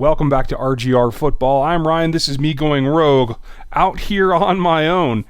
Welcome back to RGR Football. I'm Ryan. This is me going rogue out here on my own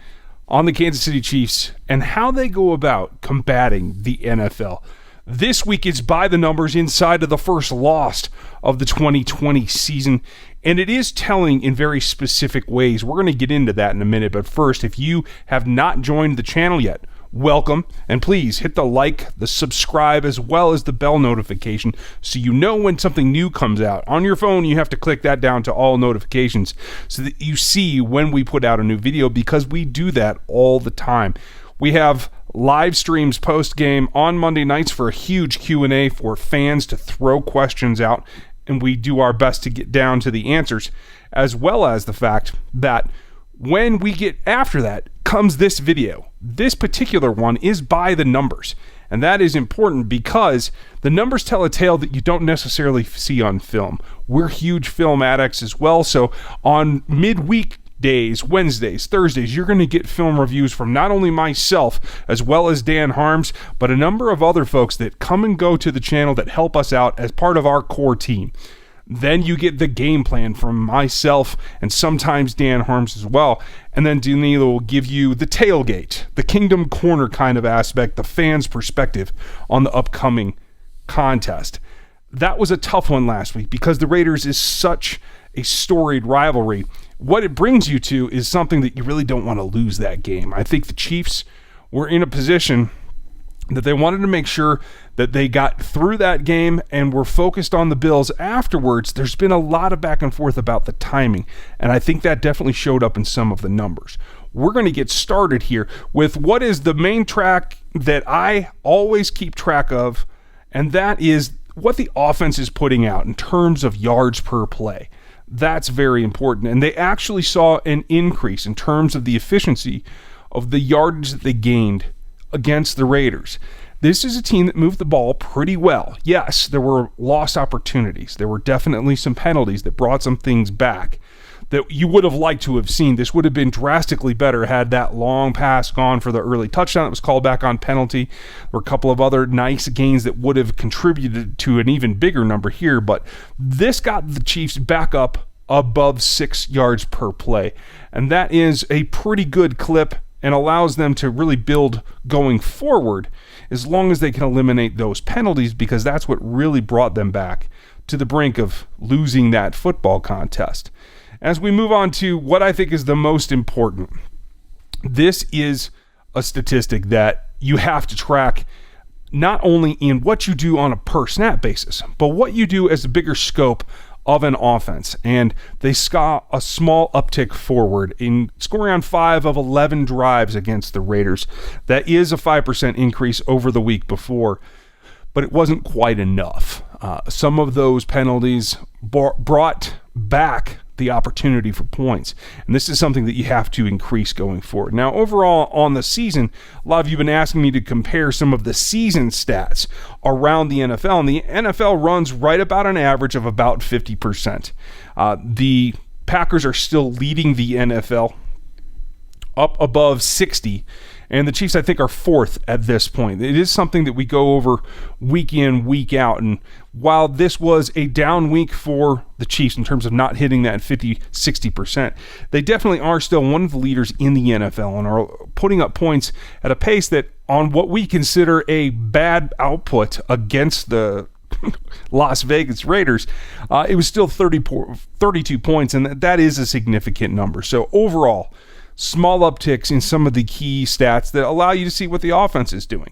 on the Kansas City Chiefs and how they go about combating the NFL. This week it's by the numbers inside of the first loss of the 2020 season, and it is telling in very specific ways. We're going to get into that in a minute, but first, if you have not joined the channel yet, welcome, and please hit the like, the subscribe, as well as the bell notification so you know when something new comes out. On your phone, you have to click that down to all notifications so that you see when we put out a new video, because we do that all the time. We have live streams post-game on Monday nights for a huge Q&A for fans to throw questions out, and we do our best to get down to the answers, as well as the fact that when we get after that comes this video. This particular one is by the numbers, and that is important because the numbers tell a tale that you don't necessarily see on film. We're huge film addicts as well, so on midweek days, Wednesdays, Thursdays, you're going to get film reviews from not only myself as well as Dan Harms, but a number of other folks that come and go to the channel that help us out as part of our core team. Then you get the game plan from myself and sometimes Dan Harms as well. And then Danilo will give you the tailgate, the Kingdom Corner kind of aspect, the fans' perspective on the upcoming contest. That was a tough one last week because the Raiders is such a storied rivalry. What it brings you to is something that you really don't want to lose that game. I think the Chiefs were in a position that they wanted to make sure that they got through that game and were focused on the Bills afterwards. There's been a lot of back and forth about the timing, and I think that definitely showed up in some of the numbers. We're going to get started here with what is the main track that I always keep track of, and that is what the offense is putting out in terms of yards per play. That's very important, and they actually saw an increase in terms of the efficiency of the yardage that they gained against the Raiders. This is a team that moved the ball pretty well. Yes, there were lost opportunities. There were definitely some penalties that brought some things back that you would have liked to have seen. This would have been drastically better had that long pass gone for the early touchdown that was called back on penalty. There were a couple of other nice gains that would have contributed to an even bigger number here, but this got the Chiefs back up above 6 yards per play, and that is a pretty good clip and allows them to really build going forward as long as they can eliminate those penalties, because that's what really brought them back to the brink of losing that football contest. As we move on to what I think is the most important, this is a statistic that you have to track not only in what you do on a per snap basis, but what you do as a bigger scope of an offense. And they saw a small uptick forward in scoring on 5 of 11 drives against the Raiders. That is a 5% increase over the week before, but it wasn't quite enough. Some of those penalties brought back the opportunity for points, and this is something that you have to increase going forward. Now, overall on the season, a lot of you have been asking me to compare some of the season stats around the NFL, and the NFL runs right about an average of about 50%. The Packers are still leading the NFL up above 60, and the Chiefs, I think, are 4th at this point. It is something that we go over week in, week out, and while this was a down week for the Chiefs in terms of not hitting that 50-60%, they definitely are still one of the leaders in the NFL and are putting up points at a pace that, on what we consider a bad output against the Las Vegas Raiders, it was still 32 points, and that is a significant number. So overall, small upticks in some of the key stats that allow you to see what the offense is doing.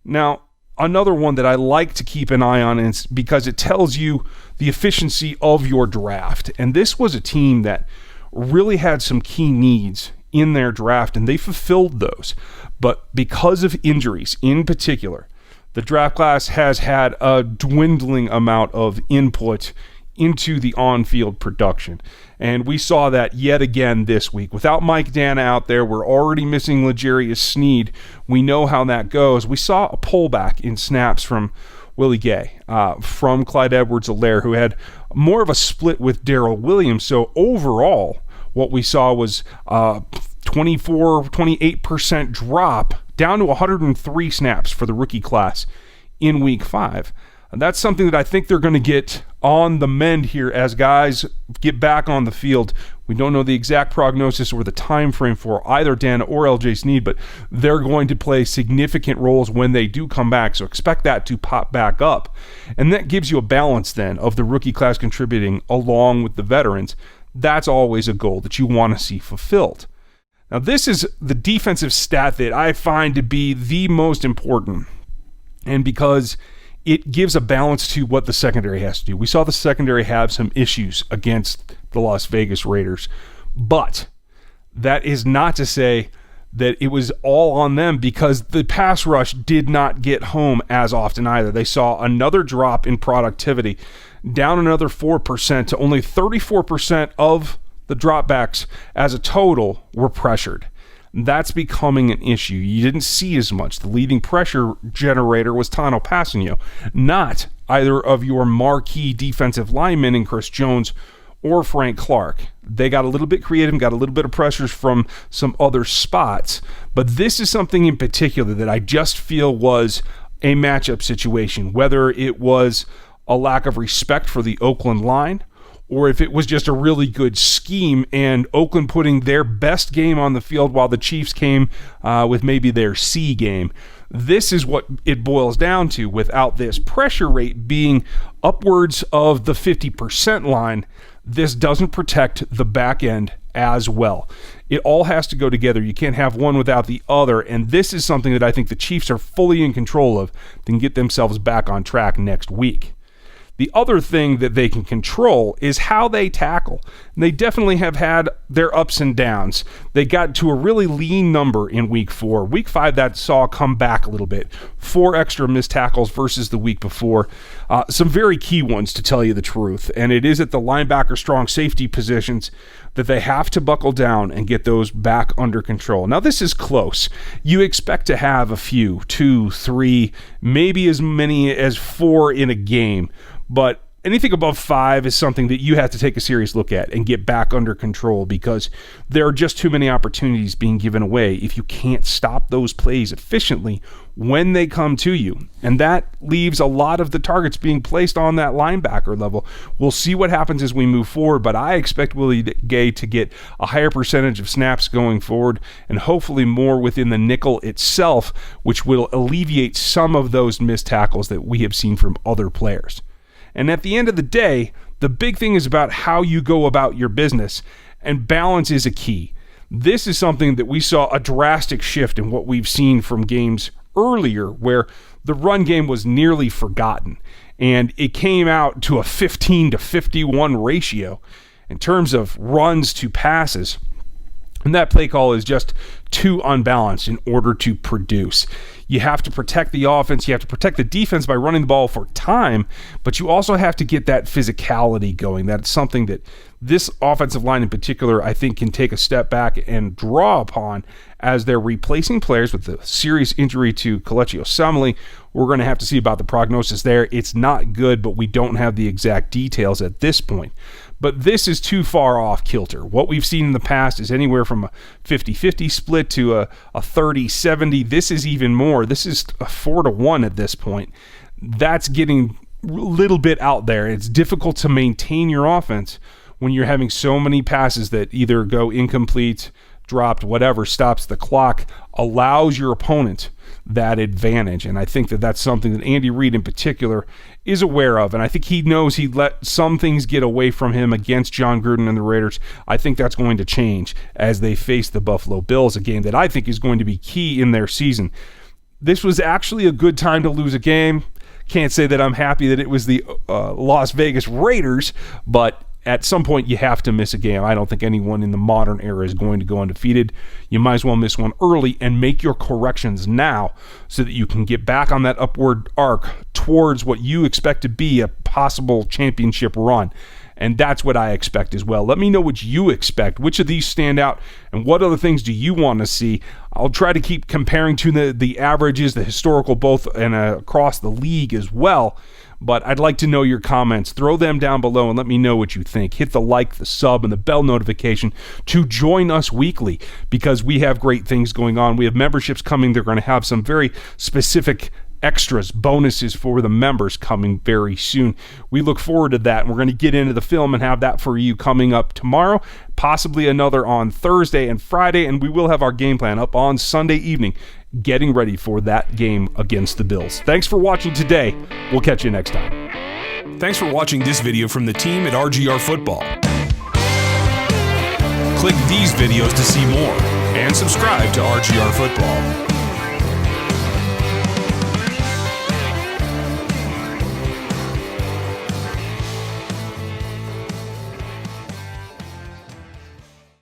Now, another one that I like to keep an eye on is because it tells you the efficiency of your draft. And this was a team that really had some key needs in their draft, and they fulfilled those. But because of injuries in particular, the draft class has had a dwindling amount of input into the on-field production. And we saw that yet again this week. Without Mike Dana out there, we're already missing L'Jarius Sneed. We know how that goes. We saw a pullback in snaps from Willie Gay, from Clyde Edwards-Helaire, who had more of a split with Darrell Williams. So overall, what we saw was 28% drop down to 103 snaps for the rookie class in week 5. And that's something that I think they're going to get on the mend here as guys get back on the field. We don't know the exact prognosis or the time frame for either Dan or LJ Snead, but they're going to play significant roles when they do come back, so expect that to pop back up. And that gives you a balance then of the rookie class contributing along with the veterans. That's always a goal that you want to see fulfilled. Now, this is the defensive stat that I find to be the most important, and because it gives a balance to what the secondary has to do. We saw the secondary have some issues against the Las Vegas Raiders, but that is not to say that it was all on them, because the pass rush did not get home as often either. They saw another drop in productivity, down another 4% to only 34% of the dropbacks as a total were pressured. That's becoming an issue. You didn't see as much. The leading pressure generator was Tano Passanio, not either of your marquee defensive linemen in Chris Jones or Frank Clark. They got a little bit creative, got a little bit of pressures from some other spots, but this is something in particular that I just feel was a matchup situation, whether it was a lack of respect for the Oakland line, or if it was just a really good scheme and Oakland putting their best game on the field while the Chiefs came with maybe their C game. This is what it boils down to. Without this pressure rate being upwards of the 50% line, this doesn't protect the back end as well. It all has to go together. You can't have one without the other, and this is something that I think the Chiefs are fully in control of to get themselves back on track next week. The other thing that they can control is how they tackle. And they definitely have had their ups and downs. They got to a really lean number in week 4. Week 5, that saw come back a little bit. 4 extra missed tackles versus the week before. Some very key ones, to tell you the truth. And it is at the linebacker strong safety positions that they have to buckle down and get those back under control. Now, this is close. You expect to have a few, 2, 3, maybe as many as 4 in a game. But anything above 5 is something that you have to take a serious look at and get back under control, because there are just too many opportunities being given away if you can't stop those plays efficiently when they come to you. And that leaves a lot of the targets being placed on that linebacker level. We'll see what happens as we move forward, but I expect Willie Gay to get a higher percentage of snaps going forward, and hopefully more within the nickel itself, which will alleviate some of those missed tackles that we have seen from other players. And at the end of the day, the big thing is about how you go about your business, and balance is a key. This is something that we saw a drastic shift in what we've seen from games earlier, where the run game was nearly forgotten, and it came out to a 15-51 ratio in terms of runs to passes. And that play call is just too unbalanced in order to produce. You have to protect the offense. You have to protect the defense by running the ball for time, but you also have to get that physicality going. That's something that this offensive line in particular, I think, can take a step back and draw upon as they're replacing players with the serious injury to Kelechi Osemele. We're going to have to see about the prognosis there. It's not good, but we don't have the exact details at this point. But this is too far off kilter. What we've seen in the past is anywhere from a 50-50 split to a 30-70. This is even more. This is a 4-1 at this point. That's getting a little bit out there. It's difficult to maintain your offense when you're having so many passes that either go incomplete, dropped, whatever, stops the clock, allows your opponent that advantage. And I think that that's something that Andy Reid in particular is aware of. And I think he knows he let some things get away from him against John Gruden and the Raiders. I think that's going to change as they face the Buffalo Bills, a game that I think is going to be key in their season. This was actually a good time to lose a game. Can't say that I'm happy that it was the Las Vegas Raiders, but at some point, you have to miss a game. I don't think anyone in the modern era is going to go undefeated. You might as well miss one early and make your corrections now so that you can get back on that upward arc towards what you expect to be a possible championship run. And that's what I expect as well. Let me know what you expect. Which of these stand out, and what other things do you want to see? I'll try to keep comparing to the averages, the historical, both and across the league as well. But I'd like to know your comments. Throw them down below and let me know what you think. Hit the like, the sub, and the bell notification to join us weekly, because we have great things going on. We have memberships coming. They're going to have some very specific extras, bonuses for the members coming very soon. We look forward to that, and we're going to get into the film and have that for you coming up tomorrow, possibly another on Thursday and Friday, and we will have our game plan up on Sunday evening, getting ready for that game against the Bills. Thanks for watching today. We'll catch you next time. Thanks for watching this video from the team at RGR Football. Click these videos to see more and subscribe to RGR Football.